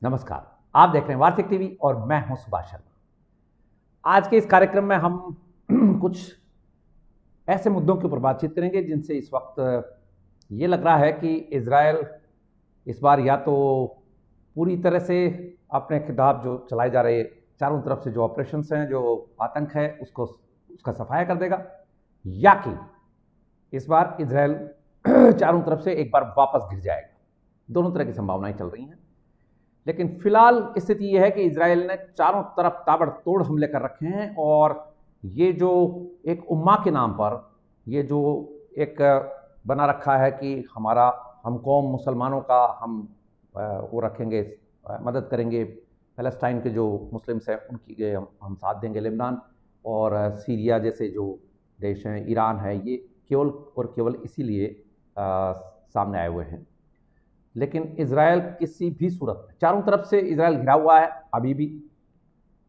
नमस्कार। आप देख रहे हैं वार्तिक टीवी और मैं हूं सुभाष शर्मा। आज के इस कार्यक्रम में हम कुछ ऐसे मुद्दों के ऊपर बातचीत करेंगे जिनसे इस वक्त ये लग रहा है कि इजराइल इस बार या तो पूरी तरह से अपने खिलाफ जो चलाए जा रहे चारों तरफ से जो ऑपरेशंस हैं, जो आतंक है, उसका सफाया कर देगा, या कि इस बार इजराइल चारों तरफ से एक बार वापस गिर जाएगा। दोनों तरह की संभावनाएं चल रही हैं। लेकिन फिलहाल स्थिति यह है कि इजराइल ने चारों तरफ ताबड़तोड़ हमले कर रखे हैं और ये जो एक उम्मा के नाम पर ये जो एक बना रखा है कि हम कौम मुसलमानों का हम वो रखेंगे, मदद करेंगे, फ़लस्तीन के जो मुस्लिम्स हैं उनकी हम साथ देंगे, लेबनान और सीरिया जैसे जो देश हैं, ईरान है, ये केवल और केवल इसीलिए सामने आए हुए हैं। लेकिन इजराइल किसी भी सूरत में, चारों तरफ से इजराइल घिरा हुआ है अभी भी।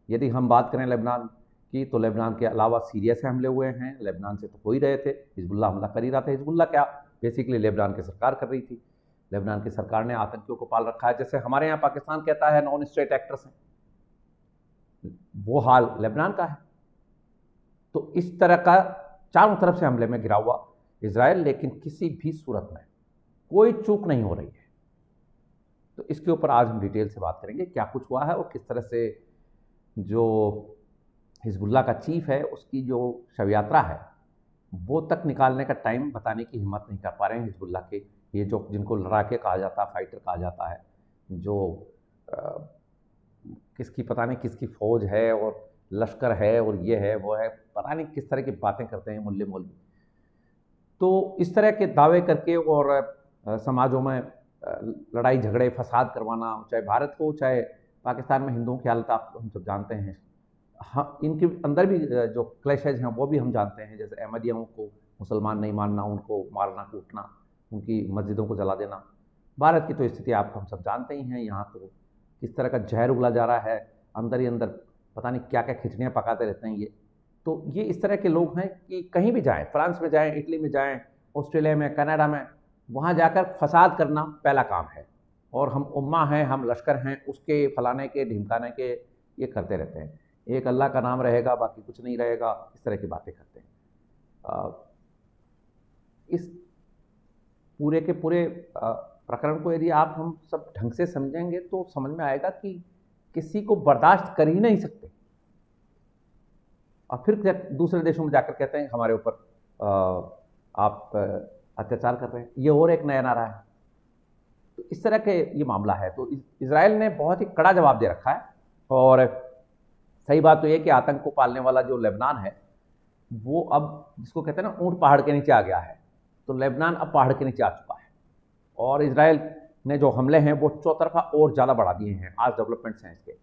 यदि हम बात करें लेबनान की, तो लेबनान के अलावा सीरिया से हमले हुए हैं। लेबनान से तो हो ही रहे थे, हिजबुल्ला हमला कर ही रहा था। हिजबुल्ला क्या, बेसिकली लेबनान की सरकार कर रही थी। लेबनान की सरकार ने आतंकियों को पाल रखा है। जैसे हमारे यहाँ पाकिस्तान कहता है नॉन स्टेट एक्टर्स हैं, वो हाल लेबनान का है। तो इस तरह का चारों तरफ से हमले में गिरा हुआ इजराइल, लेकिन किसी भी सूरत में कोई चूक नहीं हो रही है। तो इसके ऊपर आज हम डिटेल से बात करेंगे, क्या कुछ हुआ है और किस तरह से जो हिजबुल्ला का चीफ है उसकी जो शव यात्रा है वो तक निकालने का टाइम बताने की हिम्मत नहीं कर पा रहे हैं हिजबुल्ला के, ये जो जिनको लड़ाके कहा जाता है, फाइटर कहा जाता है, जो किसकी पता नहीं किसकी फौज है और लश्कर है और ये है वो है, पता नहीं किस तरह की बातें करते हैं मुल्ले मौलवी। तो इस तरह के दावे करके और समाजों में लड़ाई झगड़े फसाद करवाना, चाहे भारत हो चाहे पाकिस्तान में हिंदुओं की हालत आप हम सब जानते हैं। हाँ, इनके अंदर भी जो क्लैशेज हैं वो भी हम जानते हैं, जैसे अहमदियों को मुसलमान नहीं मानना, उनको मारना कूटना, उनकी मस्जिदों को जला देना। भारत की तो स्थिति आप हम सब जानते ही हैं। यहाँ तो किस तरह का जहर उगला जा रहा है, अंदर ही अंदर पता नहीं क्या क्या खिचड़ियाँ पकाते रहते हैं ये। तो ये इस तरह के लोग हैं कि कहीं भी जाएं, फ्रांस में जाएं, इटली में जाएं, ऑस्ट्रेलिया में, कनाडा में, वहाँ जाकर फसाद करना पहला काम है। और हम उम्मा हैं, हम लश्कर हैं, उसके फलाने के ढिमकाने के ये करते रहते हैं। एक अल्लाह का नाम रहेगा, बाकी कुछ नहीं रहेगा, इस तरह की बातें करते हैं। इस पूरे के पूरे प्रकरण को यदि आप हम सब ढंग से समझेंगे तो समझ में आएगा कि किसी को बर्दाश्त कर ही नहीं सकते, और फिर दूसरे देशों में जाकर कहते हैं हमारे ऊपर आप अत्याचार कर रहे हैं। ये और एक नया नारा है। तो इस तरह के ये मामला है। तो इजराइल ने बहुत ही कड़ा जवाब दे रखा है। और सही बात तो ये कि आतंक को पालने वाला जो लेबनान है वो अब जिसको कहते हैं ना ऊंट पहाड़ के नीचे आ गया है, तो लेबनान अब पहाड़ के नीचे आ चुका है। और इजराइल ने जो हमले हैं वो चौतरफा और ज़्यादा बढ़ा दिए हैं। आज डेवलपमेंट्स हैं इसके,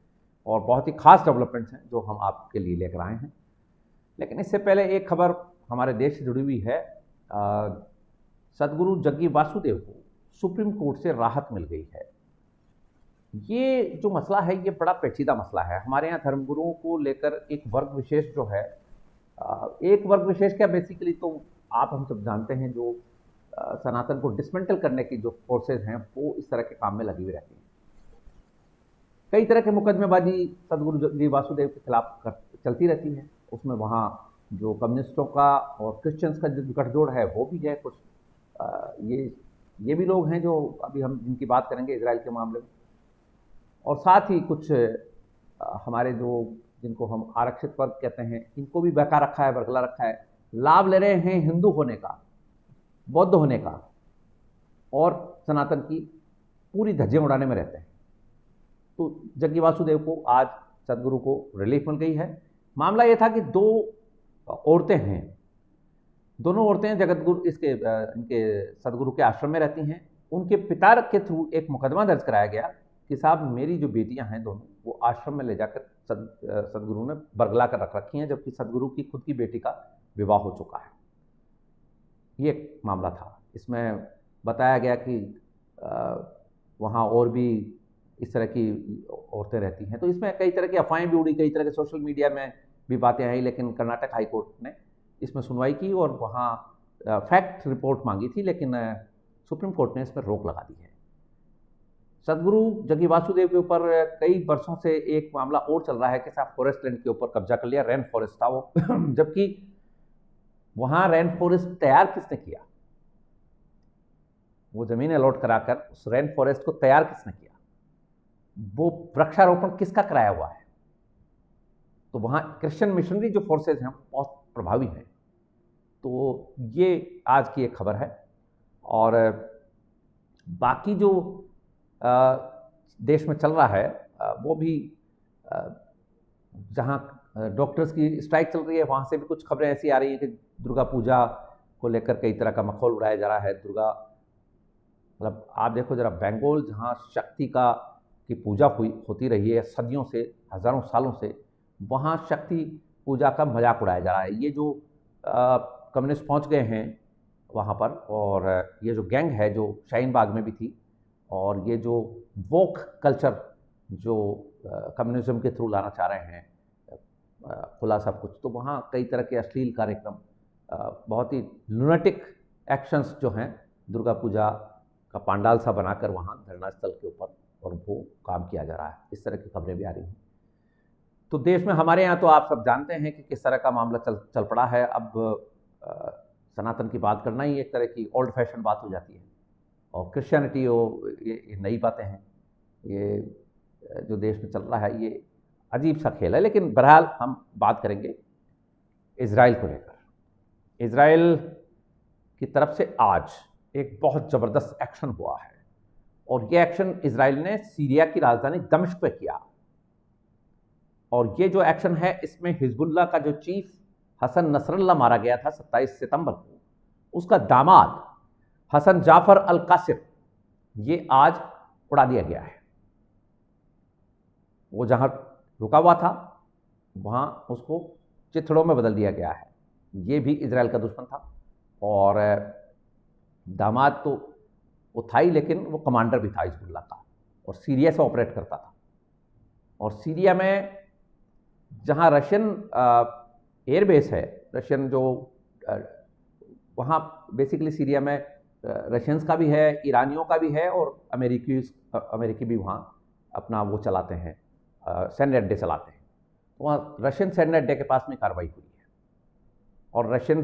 और बहुत ही खास डेवलपमेंट्स हैं जो हम आपके लिए लेकर आए हैं। लेकिन इससे पहले एक खबर हमारे देश से जुड़ी हुई है। सदगुरु जग्गी वासुदेव को सुप्रीम कोर्ट से राहत मिल गई है। ये जो मसला है ये बड़ा पेचीदा मसला है। हमारे यहाँ धर्मगुरुओं को लेकर एक वर्ग विशेष जो है, एक वर्ग विशेष क्या, बेसिकली तो आप हम सब जानते हैं, जो सनातन को डिसमेंटल करने की जो फोर्सेज हैं वो इस तरह के काम में लगी हुई रहती हैं। कई तरह के मुकदमेबाजी सदगुरु जग्गी वासुदेव के खिलाफ चलती रहती है। उसमें वहाँ जो कम्युनिस्टों का और क्रिश्चियंस का जो गठजोड़ है वो भी है। कुछ ये भी लोग हैं जो अभी हम जिनकी बात करेंगे इजराइल के मामले में। और साथ ही कुछ हमारे जो जिनको हम आरक्षित वर्ग कहते हैं, इनको भी बहका रखा है, बरगला रखा है। लाभ ले रहे हैं हिंदू होने का, बौद्ध होने का, और सनातन की पूरी धज्जियां उड़ाने में रहते हैं। तो जग्गी वासुदेव को आज सदगुरु को रिलीफ मिल गई है। मामला यह था कि दो औरतें हैं, दोनों औरतें जगतगुरु इनके सदगुरु के आश्रम में रहती हैं। उनके पिता के थ्रू एक मुकदमा दर्ज कराया गया कि साहब मेरी जो बेटियां हैं दोनों, वो आश्रम में ले जाकर सदगुरु ने बरगला कर रख रखी हैं, जबकि सदगुरु की खुद की बेटी का विवाह हो चुका है। ये एक मामला था। इसमें बताया गया कि वहाँ और भी इस तरह की औरतें रहती हैं। तो इसमें कई तरह की अफवाहें भी उड़ी, कई तरह के सोशल मीडिया में भी बातें आई। लेकिन कर्नाटक हाई कोर्ट ने इसमें सुनवाई की और वहाँ फैक्ट रिपोर्ट मांगी थी, लेकिन सुप्रीम कोर्ट ने इस पर रोक लगा दी है। सदगुरु जग्गी वासुदेव के ऊपर कई वर्षों से एक मामला और चल रहा है कि साहब फॉरेस्ट लैंड के ऊपर कब्जा कर लिया, रेन फॉरेस्ट था वो जबकि वहां रेन फॉरेस्ट तैयार किसने किया? वो जमीन अलॉट कराकर उस रेन फॉरेस्ट को तैयार किसने किया? वो वृक्षारोपण किसका कराया हुआ है? तो वहां क्रिश्चियन मिशनरी जो फोर्सेज हैं बहुत प्रभावी हैं। तो ये आज की एक खबर है। और बाकी जो देश में चल रहा है वो भी जहां डॉक्टर्स की स्ट्राइक चल रही है वहां से भी कुछ खबरें ऐसी आ रही है कि दुर्गा पूजा को लेकर कई तरह का मखौल उड़ाया जा रहा है। दुर्गा मतलब आप देखो जरा, बंगाल जहां शक्ति की पूजा होती रही है सदियों से, हजारों सालों से, वहां शक्ति पूजा का मजाक उड़ाया जा रहा है। ये जो कम्युनिस्ट पहुंच गए हैं वहां पर, और ये जो गैंग है जो शाहीन बाग में भी थी, और ये जो वोक कल्चर जो कम्युनिज्म के थ्रू लाना चाह रहे हैं, खुला सब कुछ, तो वहाँ कई तरह के अश्लील कार्यक्रम, बहुत ही लुनेटिक एक्शंस जो हैं, दुर्गा पूजा का पंडाल सा बनाकर वहाँ धरना स्थल के ऊपर और वो काम किया जा रहा है। इस तरह की खबरें भी आ रही हैं। तो देश में हमारे यहाँ तो आप सब जानते हैं कि किस तरह का मामला चल पड़ा है। अब सनातन की बात करना ही एक तरह की ओल्ड फैशन बात हो जाती है, और क्रिश्चियनिटी ये नई बातें हैं। ये जो देश में चल रहा है ये अजीब सा खेल है। लेकिन बहरहाल हम बात करेंगे इजराइल को लेकर। इजराइल की तरफ से आज एक बहुत ज़बरदस्त एक्शन हुआ है, और ये एक्शन इजराइल ने सीरिया की राजधानी दमिश्क पे किया। और ये जो एक्शन है इसमें हिजबुल्लाह का जो चीफ हसन नसरल्ला मारा गया था 27 सितंबर को, उसका दामाद हसन जाफर अल कासिम ये आज उड़ा दिया गया है। वो जहां रुका हुआ था वहां उसको चिथड़ों में बदल दिया गया है। ये भी इजराइल का दुश्मन था, और दामाद तो वो था ही, लेकिन वो कमांडर भी था हिजबुल्लाह का, और सीरिया से ऑपरेट करता था। और सीरिया में जहां रशियन एयरबेस है, रशियन जो वहाँ बेसिकली सीरिया में रशियंस का भी है, ईरानियों का भी है, और अमेरिकी भी वहाँ अपना वो चलाते हैं, सैन्य अड्डे चलाते हैं। तो वहाँ रशियन सैन्य अड्डे के पास में कार्रवाई हुई है, और रशियन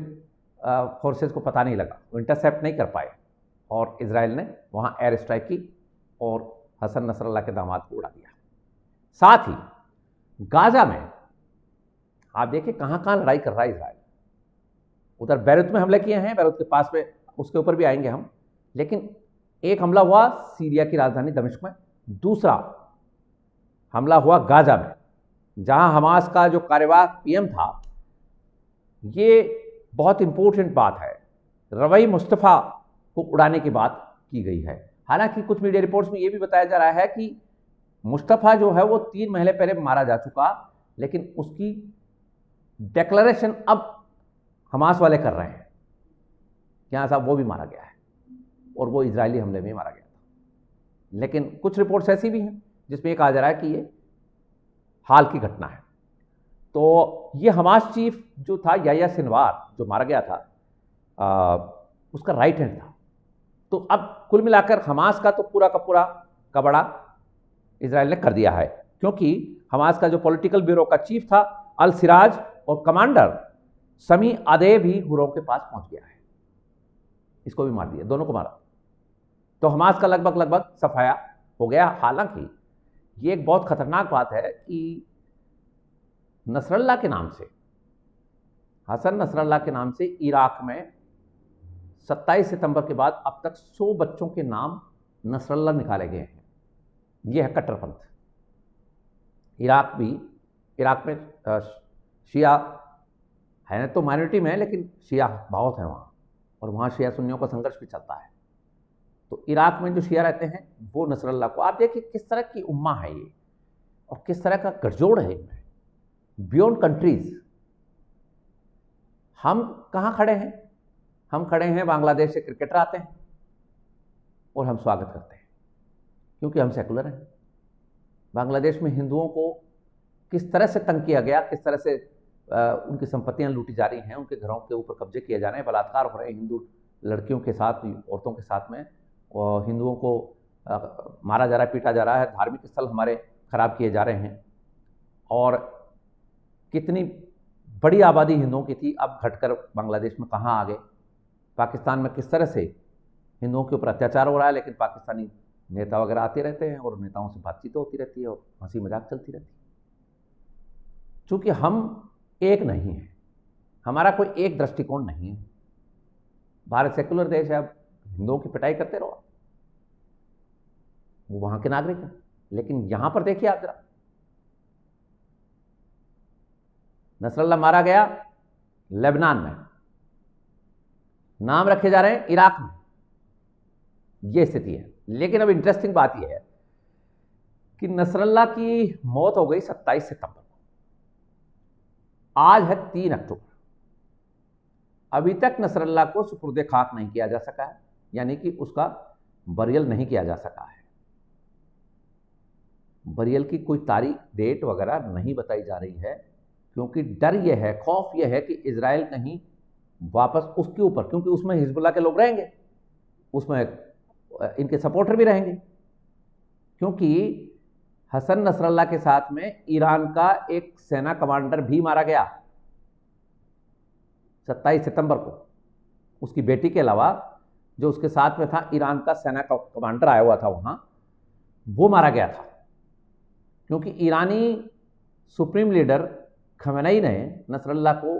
फोर्सेस को पता नहीं लगा, वो इंटरसेप्ट नहीं कर पाए, और इजराइल ने वहाँ एयर स्ट्राइक की और हसन नसरल्ला के दामाद को उड़ा दिया। साथ ही गाजा में आप देखिए कहाँ कहाँ लड़ाई कर रहा है इजराइल। उधर बैरूत में हमले किए हैं, बैरूत के पास में, उसके ऊपर भी आएंगे हम। लेकिन एक हमला हुआ सीरिया की राजधानी दमिश्क में, दूसरा हमला हुआ गाजा में, जहां हमास का जो कार्यवाहक पीएम था। ये बहुत इंपॉर्टेंट बात है, रवई मुस्तफ़ा को उड़ाने की बात की गई है। हालांकि कुछ मीडिया रिपोर्ट्स में यह भी बताया जा रहा है कि मुस्तफ़ा जो है वो 3 महीने पहले मारा जा चुका, लेकिन उसकी डिक्लेरेशन अब हमास वाले कर रहे हैं कि हाँ साहब वो भी मारा गया है, और वो इजरायली हमले में मारा गया था। लेकिन कुछ रिपोर्ट्स ऐसी भी हैं जिसमें ये कहा जा रहा है कि ये हाल की घटना है। तो ये हमास चीफ जो था याह्या सिनवार, जो मारा गया था, उसका राइट हैंड था। तो अब कुल मिलाकर हमास का तो पूरा का पूरा कबड़ा इजराइल ने कर दिया है, क्योंकि हमास का जो पॉलिटिकल ब्यूरो का चीफ था अल सिराज और कमांडर समी अदे भी हुरों के पास पहुंच गया है। इसको भी मार दिया, दोनों को मारा। तो हमास का लगभग सफाया हो गया। हालांकि ये एक बहुत खतरनाक बात है कि नसरल्ला के नाम से, हसन नसरल्ला के नाम से इराक में 27 सितंबर के बाद अब तक 100 बच्चों के नाम नसरल्ला निकाले गए हैं। यह है कट्टरपंथ। इराक में शिया है तो माइनॉरिटी में है, लेकिन शिया बहुत है वहाँ, और वहाँ शिया सुन्नियों का संघर्ष भी चलता है। तो इराक में जो शिया रहते हैं वो नसरल्ला को, आप देखिए किस तरह की उम्मा है ये, और किस तरह का गठजोड़ है इनमें, बियॉन्ड कंट्रीज। हम कहाँ खड़े हैं? हम खड़े हैं, बांग्लादेश से क्रिकेटर आते हैं और हम स्वागत करते हैं, क्योंकि हम सेकुलर हैं। बांग्लादेश में हिंदुओं को किस तरह से तंग किया गया, किस तरह से उनकी संपत्तियां लूटी जा रही हैं, उनके घरों के ऊपर कब्जे किए जा रहे हैं, बलात्कार हो रहे हैं हिंदू लड़कियों के साथ, औरतों के साथ में, और हिंदुओं को मारा जा रहा है, पीटा जा रहा है, धार्मिक स्थल हमारे खराब किए जा रहे हैं। और कितनी बड़ी आबादी हिंदुओं की थी, अब घटकर बांग्लादेश में कहाँ आ गए। पाकिस्तान में किस तरह से हिंदुओं के ऊपर अत्याचार हो रहा है, लेकिन पाकिस्तानी नेता वगैरह आते रहते हैं और नेताओं से बातचीत होती रहती है और हंसी मजाक चलती रहती है। चूंकि हम एक नहीं हैं, हमारा कोई एक दृष्टिकोण नहीं है। भारत सेकुलर देश है, अब हिंदुओं की पिटाई करते रहो, वो वहां के नागरिक हैं। लेकिन यहां पर देखिए आप जरा, नसरल्ला मारा गया लेबनान में, नाम रखे जा रहे हैं इराक में, यह स्थिति है। लेकिन अब इंटरेस्टिंग बात यह है कि नसरल्ला की मौत हो गई 27 सितंबर को, आज है 3 अक्टूबर। अभी तक नसरल्ला को सुपुर्दे खाक नहीं किया जा सका है, यानी कि उसका बरियल नहीं किया जा सका है। बरियल की कोई तारीख, डेट वगैरह नहीं बताई जा रही है, क्योंकि डर यह है, खौफ यह है कि इजराइल कहीं वापस उसके ऊपर, क्योंकि उसमें हिजबुल्लाह के लोग रहेंगे, उसमें इनके सपोर्टर भी रहेंगे, क्योंकि हसन नसरल्ला के साथ में ईरान का एक सेना कमांडर भी मारा गया 27 सितंबर को। उसकी बेटी के अलावा जो उसके साथ में था, ईरान का सेना का कमांडर आया हुआ था वहां, वो मारा गया था। क्योंकि ईरानी सुप्रीम लीडर खमेनेई ने नसरल्ला को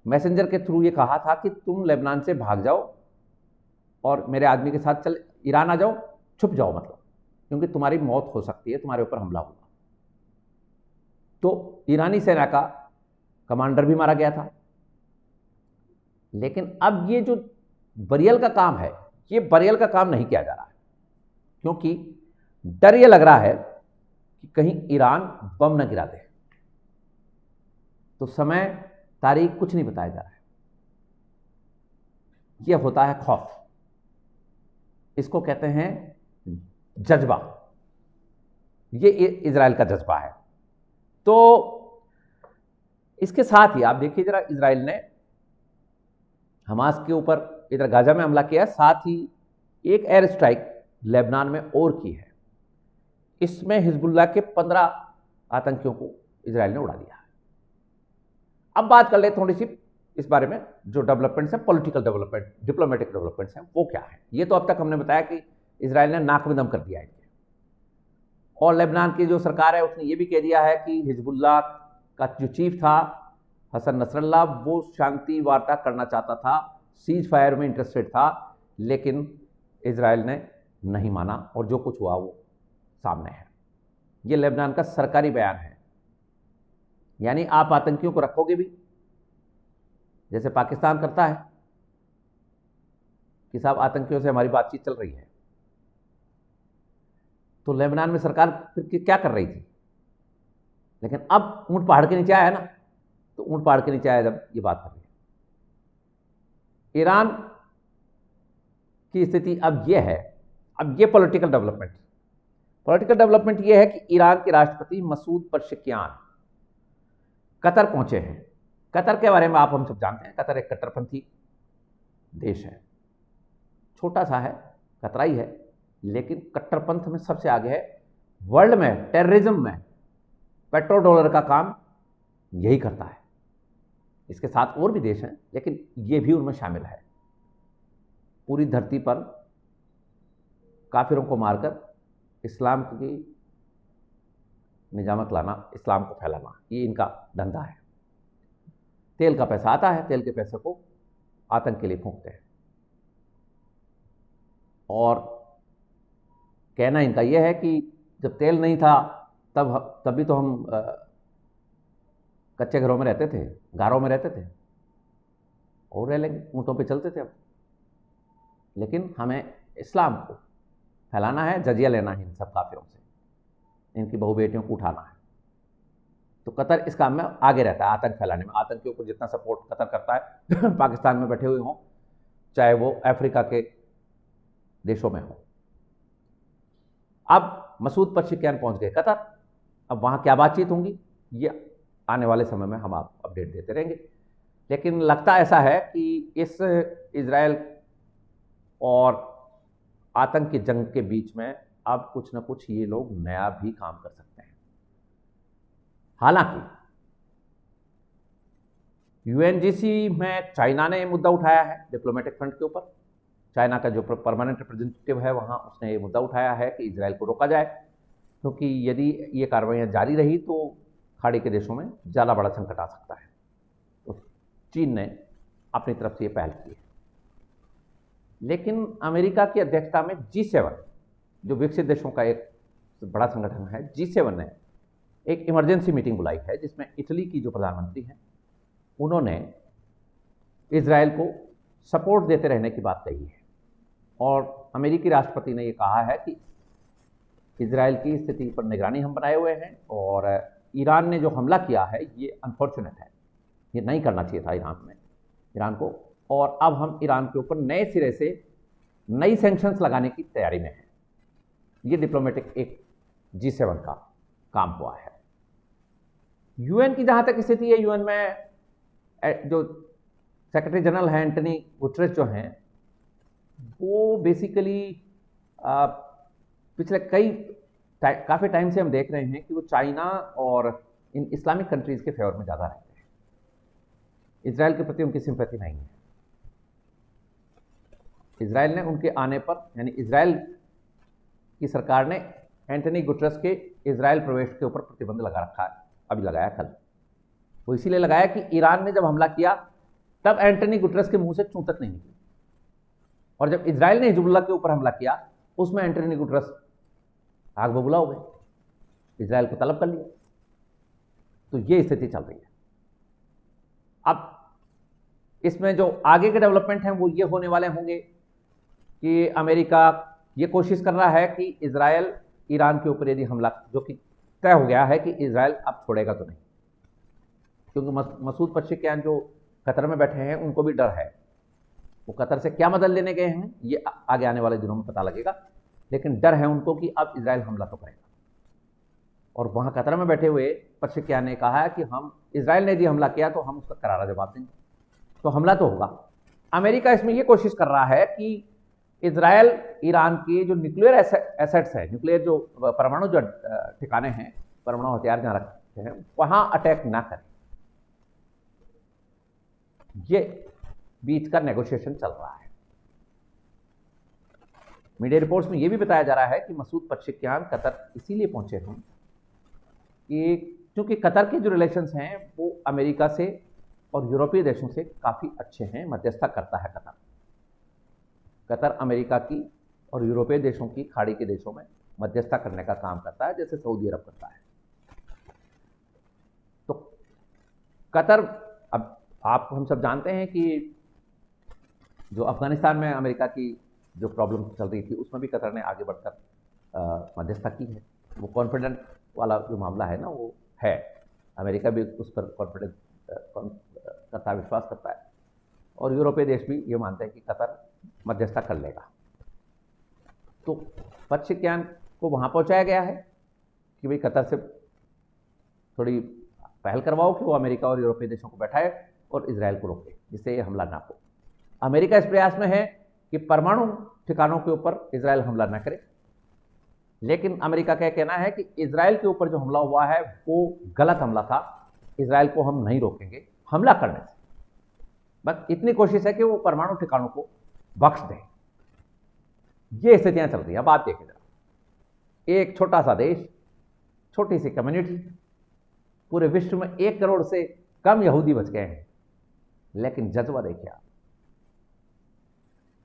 मैसेंजर के थ्रू ये कहा था कि तुम लेबनान से भाग जाओ और मेरे आदमी के साथ चल ईरान आ जाओ, छुप जाओ, मतलब क्योंकि तुम्हारी मौत हो सकती है, तुम्हारे ऊपर हमला होगा। तो ईरानी सेना का कमांडर भी मारा गया था। लेकिन अब ये जो बरियल का काम है, ये बरियल का काम नहीं किया जा रहा है, क्योंकि डर ये लग रहा है कि कहीं ईरान बम न गिरा दे। तो समय, तारीख कुछ नहीं बताया जा रहा है। यह होता है खौफ, इसको कहते हैं जज्बा। ये इजराइल का जज्बा है। तो इसके साथ ही आप देखिए जरा, इजराइल ने हमास के ऊपर इधर गाजा में हमला किया, साथ ही एक एयर स्ट्राइक लेबनान में और की है। इसमें हिजबुल्लाह के 15 आतंकियों को इजराइल ने उड़ा दिया है। अब बात कर ले थोड़ी सी इस बारे में, जो डेवलपमेंट्स हैं, पॉलिटिकल डेवलपमेंट, डिप्लोमेटिक डेवलपमेंट्स हैं, वो क्या है। ये तो अब तक हमने बताया कि इजराइल ने नाक में दम कर दिया है इनके, और लेबनान की जो सरकार है उसने ये भी कह दिया है कि हिजबुल्लाह का जो चीफ था हसन नसरल्ला, वो शांति वार्ता करना चाहता था, सीज फायर में इंटरेस्टेड था, लेकिन इजराइल ने नहीं माना और जो कुछ हुआ वो सामने है। ये लेबनान का सरकारी बयान है। यानी आप आतंकियों को रखोगे भी, जैसे पाकिस्तान करता है कि साहब आतंकियों से हमारी बातचीत चल रही है, तो लेबनान में सरकार फिर क्या कर रही थी। लेकिन अब ऊंट पहाड़ के नीचे आया ना, तो ऊंट पहाड़ के नीचे आया जब ये बात कर रही है। ईरान की स्थिति अब ये है, अब ये पॉलिटिकल डेवलपमेंट ये है कि ईरान के राष्ट्रपति मसूद पज़ेश्कियान कतर पहुंचे हैं। कतर के बारे में आप हम सब जानते हैं, कतर एक कट्टरपंथी देश है, छोटा सा है, कतराई है, लेकिन कट्टरपंथ में सबसे आगे है। वर्ल्ड में टेररिज्म में पेट्रो डॉलर का काम यही करता है। इसके साथ और भी देश हैं, लेकिन ये भी उनमें शामिल है। पूरी धरती पर काफिरों को मारकर इस्लाम की निजामत लाना, इस्लाम को फैलाना, ये इनका धंधा है। तेल का पैसा आता है, तेल के पैसे को आतंक के लिए फूंकते हैं। और कहना इनका यह है कि जब तेल नहीं था तभी तो हम कच्चे घरों में रहते थे, गारों में रहते थे, और रह लेंगे, ऊँटों पे चलते थे अब। लेकिन हमें इस्लाम को फैलाना है, जजिया लेना है इन सब काफिरों से, इनकी बहु बेटियों को उठाना है। तो कतर इस काम में आगे रहता है, आतंक फैलाने में। आतंकियों को जितना सपोर्ट कतर करता है पाकिस्तान में बैठे हुए हों, चाहे वो अफ्रीका के देशों में हो। अब मसूद पज़ेश्कियान पहुंच गए कतर, अब वहां क्या बातचीत होंगी ये आने वाले समय में हम आपको अपडेट देते रहेंगे। लेकिन लगता ऐसा है कि इस इजराइल और आतंक की जंग के बीच में अब कुछ ना कुछ ये लोग नया भी काम कर सकते हैं। हालांकि यूएनजीसी में चाइना ने मुद्दा उठाया है डिप्लोमेटिक फ्रंट के ऊपर। चाइना का जो परमानेंट रिप्रेजेंटेटिव है वहां, उसने ये मुद्दा उठाया है कि इजराइल को रोका जाए, क्योंकि यदि ये कार्रवाइयां जारी रही तो खाड़ी के देशों में ज़्यादा बड़ा संकट आ सकता है। तो चीन ने अपनी तरफ से ये पहल की है। लेकिन अमेरिका की अध्यक्षता में G7, जो विकसित देशों का एक बड़ा संगठन है, G7 ने एक इमरजेंसी मीटिंग बुलाई है, जिसमें इटली की जो प्रधानमंत्री हैं उन्होंने इजराइल को सपोर्ट देते रहने की बात कही है। और अमेरिकी राष्ट्रपति ने ये कहा है कि इजराइल की स्थिति पर निगरानी हम बनाए हुए हैं, और ईरान ने जो हमला किया है ये अनफॉर्चुनेट है, ये नहीं करना चाहिए था ईरान को, और अब हम ईरान के ऊपर नए सिरे से नई सैंक्शंस लगाने की तैयारी में हैं। ये डिप्लोमेटिक एक G7 का काम हुआ है। यूएन की जहां तक स्थिति है, यूएन में जो सेक्रेटरी जनरल है एंटनी गुटरेस जो हैं, वो बेसिकली पिछले काफ़ी टाइम से हम देख रहे हैं कि वो चाइना और इन इस्लामिक कंट्रीज़ के फेवर में ज़्यादा रहते हैं। इजराइल के प्रति उनकी सिंपैथी नहीं है। इजराइल ने उनके आने पर, यानी इजराइल की सरकार ने एंटनी गुटरेस के इजराइल प्रवेश के ऊपर प्रतिबंध लगा रखा है, अभी लगाया कल। वो इसीलिए लगाया कि ईरान ने जब हमला किया तब एंटनी गुटरेस के मुंह से चूं तक नहीं निकली, और जब इजराइल ने हिजबुल्लाह के ऊपर हमला किया उसमें एंटनी गुटरेस आग बबूला हो गए, इजराइल को तलब कर लिया। तो ये स्थिति चल रही है। अब इसमें जो आगे के डेवलपमेंट हैं वो ये होने वाले होंगे कि अमेरिका ये कोशिश कर रहा है कि इजराइल ईरान के ऊपर यदि हमला, जो कि तय हो गया है कि इजराइल अब छोड़ेगा तो नहीं, क्योंकि मसूद पशेकियान जो कतर में बैठे हैं उनको भी डर है। वो कतर से क्या मदद लेने गए हैं ये आगे आने वाले दिनों में पता लगेगा, लेकिन डर है उनको कि अब इजराइल हमला तो करेगा। और वहाँ कतर में बैठे हुए पशेकियान ने कहा है कि हम, इजराइल ने यदि हमला किया तो हम उसका करारा जवाब देंगे, तो हमला तो होगा। अमेरिका इसमें ये कोशिश कर रहा है कि इजराइल ईरान के जो न्यूक्लियर एसेट्स है, न्यूक्लियर जो परमाणु जो ठिकाने हैं, परमाणु हथियार जहाँ रखते हैं, वहाँ अटैक ना करे। ये बीच का नेगोशिएशन चल रहा है। मीडिया रिपोर्ट्स में यह भी बताया जा रहा है कि मसूद पशेकियान कतर इसीलिए पहुंचे हैं कि क्योंकि कतर के जो रिलेशंस हैं वो अमेरिका से और यूरोपीय देशों से काफ़ी अच्छे हैं। मध्यस्थता करता है कतर अमेरिका की और यूरोपीय देशों की, खाड़ी के देशों में मध्यस्थता करने का काम करता है, जैसे सऊदी अरब करता है। तो कतर, अब आप हम सब जानते हैं कि जो अफगानिस्तान में अमेरिका की जो प्रॉब्लम चल रही थी उसमें भी कतर ने आगे बढ़कर मध्यस्थता की है। वो कॉन्फिडेंट वाला जो मामला है ना, वो है, अमेरिका भी उस पर कॉन्फिडेंस करता, विश्वास करता है, और यूरोपीय देश भी ये मानते हैं कि कतर मध्यस्थता कर लेगा। तो पशेकियान को वहाँ पहुँचाया गया है कि भाई कतर से थोड़ी पहल करवाओ कि वो अमेरिका और यूरोपीय देशों को बैठाए और इजराइल को रोके, जिससे ये हमला ना हो। अमेरिका इस प्रयास में है कि परमाणु ठिकानों के ऊपर इजराइल हमला न करे, लेकिन अमेरिका का कहना है कि इजराइल के ऊपर जो हमला हुआ है वो गलत हमला था, इजराइल को हम नहीं रोकेंगे हमला करने से, बस इतनी कोशिश है कि वो परमाणु ठिकानों को बख्श दें। ये स्थितियां चल रही हैं। अब आप देखें जरा, एक छोटा सा देश, छोटी सी कम्युनिटी, पूरे विश्व में 1 करोड़ से कम यहूदी बच गए हैं, लेकिन जज्बा देखिए आप,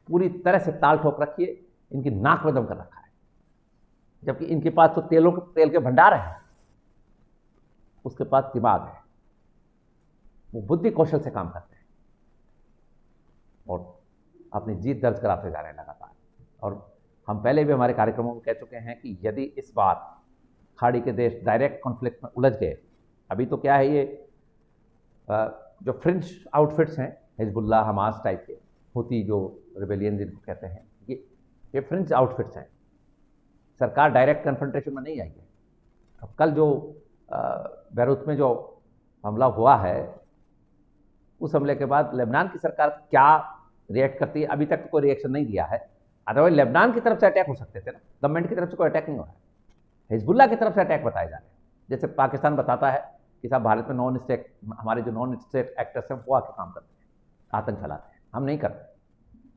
पूरी तरह से ताल ठोक रखी है, इनकी नाक में दम कर रखा है, जबकि इनके पास तो तेल के भंडार हैं, उसके पास दिमाग है, वो बुद्धि कौशल से काम करते हैं और अपनी जीत दर्ज कराते जा रहे हैं लगातार। और हम पहले भी हमारे कार्यक्रमों में कह चुके हैं कि यदि इस बार खाड़ी के देश डायरेक्ट कॉन्फ्लिक्ट में उलझ गए, अभी तो क्या है, ये जो फ्रिंज आउटफिट्स हैं, हिजबुल्लाह, हमास टाइप के, हुती जो रिबेलियन जिनको कहते हैं, ये फ्रिंज आउटफिट्स हैं, सरकार डायरेक्ट कन्फ्रंटेशन में नहीं आई है। अब कल जो बैरूत में जो हमला हुआ है, उस हमले के बाद लेबनान की सरकार क्या रिएक्ट करती है, अभी तक कोई रिएक्शन नहीं दिया है, अदरवाइज लेबनान की तरफ से अटैक हो सकते थे ना, गवर्नमेंट की तरफ से कोई अटैक नहीं हो रहा है, हिजबुल्लाह की तरफ से अटैक बताए जा रहे हैं। जैसे पाकिस्तान बताता है कि साहब भारत में नॉन स्टेट, हमारे जो नॉन स्टेट एक्टर्स हैं वो आके काम करते हैं, आतंक फैलाते हैं, हम नहीं करते।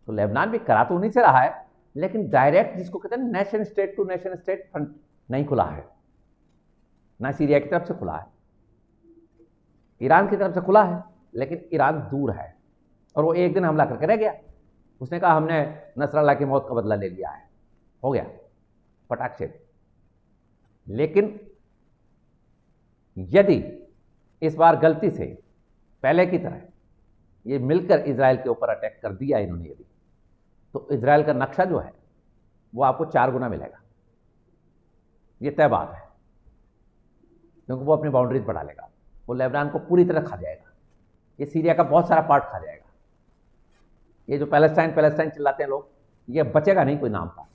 तो लेबनान भी करा तो उन्हीं से रहा है, लेकिन डायरेक्ट जिसको कहते हैं nation state to nation state front नहीं खुला है, ना सीरिया की तरफ से खुला है, ईरान की तरफ से खुला है, लेकिन ईरान दूर है और वो एक दिन हमला करके रह गया। उसने कहा हमने नसरल्लाह की मौत का बदला ले लिया है, हो गया पटाख से। लेकिन यदि इस बार गलती से पहले की तरह ये मिलकर इजराइल के ऊपर अटैक कर दिया इन्होंने यदि, तो इजराइल का नक्शा जो है वो आपको 4 गुना मिलेगा, ये तय बात है, क्योंकि वो अपनी बाउंड्रीज बढ़ा लेगा, वो लेबनान को पूरी तरह खा जाएगा, ये सीरिया का बहुत सारा पार्ट खा जाएगा। ये जो पैलेस्टाइन पैलेस्टाइन चिल्लाते हैं लोग, ये बचेगा नहीं कोई नाम का।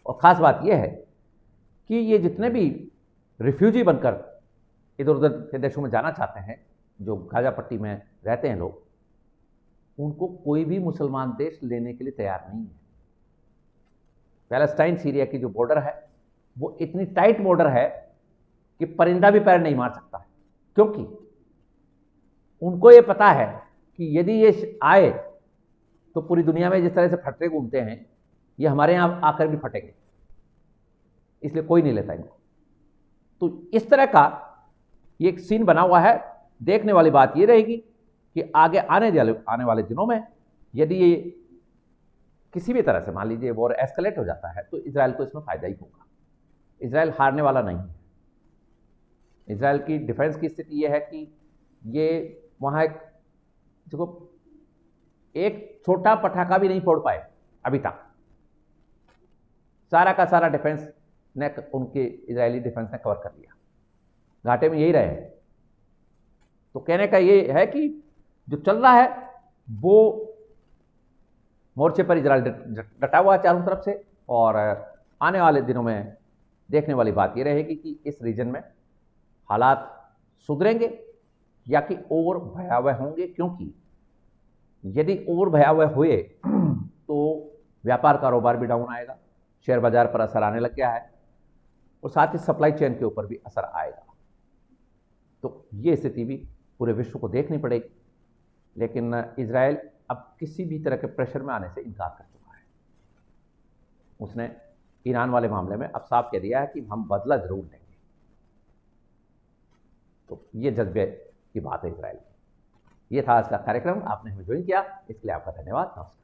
और ख़ास बात ये है कि ये जितने भी रिफ्यूजी बनकर इधर उधर के देशों में जाना चाहते हैं, जो गाजा पट्टी में रहते हैं लोग, उनको कोई भी मुसलमान देश लेने के लिए तैयार नहीं है। पैलेस्टाइन सीरिया की जो बॉर्डर है वो इतनी टाइट बॉर्डर है कि परिंदा भी पैर नहीं मार सकता है, क्योंकि उनको ये पता है कि यदि ये आए तो पूरी दुनिया में जिस तरह से फटरे घूमते हैं, ये हमारे यहाँ आकर भी फटेंगे, इसलिए कोई नहीं लेता इनको। तो इस तरह का ये एक सीन बना हुआ है। देखने वाली बात ये रहेगी कि आगे आने वाले दिनों में यदि ये किसी भी तरह से मान लीजिए वॉर एस्केलेट हो जाता है, तो इजराइल को इसमें फायदा ही होगा। इजराइल हारने वाला नहीं है। इजराइल की डिफेंस की स्थिति यह है कि ये वहाँ एक देखो एक छोटा पटाखा भी नहीं फोड़ पाए अभी तक, सारा का सारा डिफेंस ने उनके इजरायली डिफेंस ने कवर कर लिया, घाटे में यही रहे हैं। तो कहने का ये है कि जो चल रहा है वो मोर्चे पर इजराइल डटा हुआ है चारों तरफ से, और आने वाले दिनों में देखने वाली बात ये रहेगी कि इस रीजन में हालात सुधरेंगे या कि और भयावह होंगे, क्योंकि यदि और भयावह हुए तो व्यापार कारोबार भी डाउन आएगा, शेयर बाजार पर असर आने लग गया है, और साथ ही सप्लाई चेन के ऊपर भी असर आएगा। तो ये स्थिति भी पूरे विश्व को देखनी पड़ेगी। लेकिन इजराइल अब किसी भी तरह के प्रेशर में आने से इनकार कर चुका है। उसने ईरान वाले मामले में अब साफ कह दिया है कि हम बदला जरूर लेंगे। तो ये जज्बे की बात है इजराइल की। ये था आज का कार्यक्रम, आपने हमें ज्वाइन किया, इसके लिए आपका धन्यवाद। नमस्कार।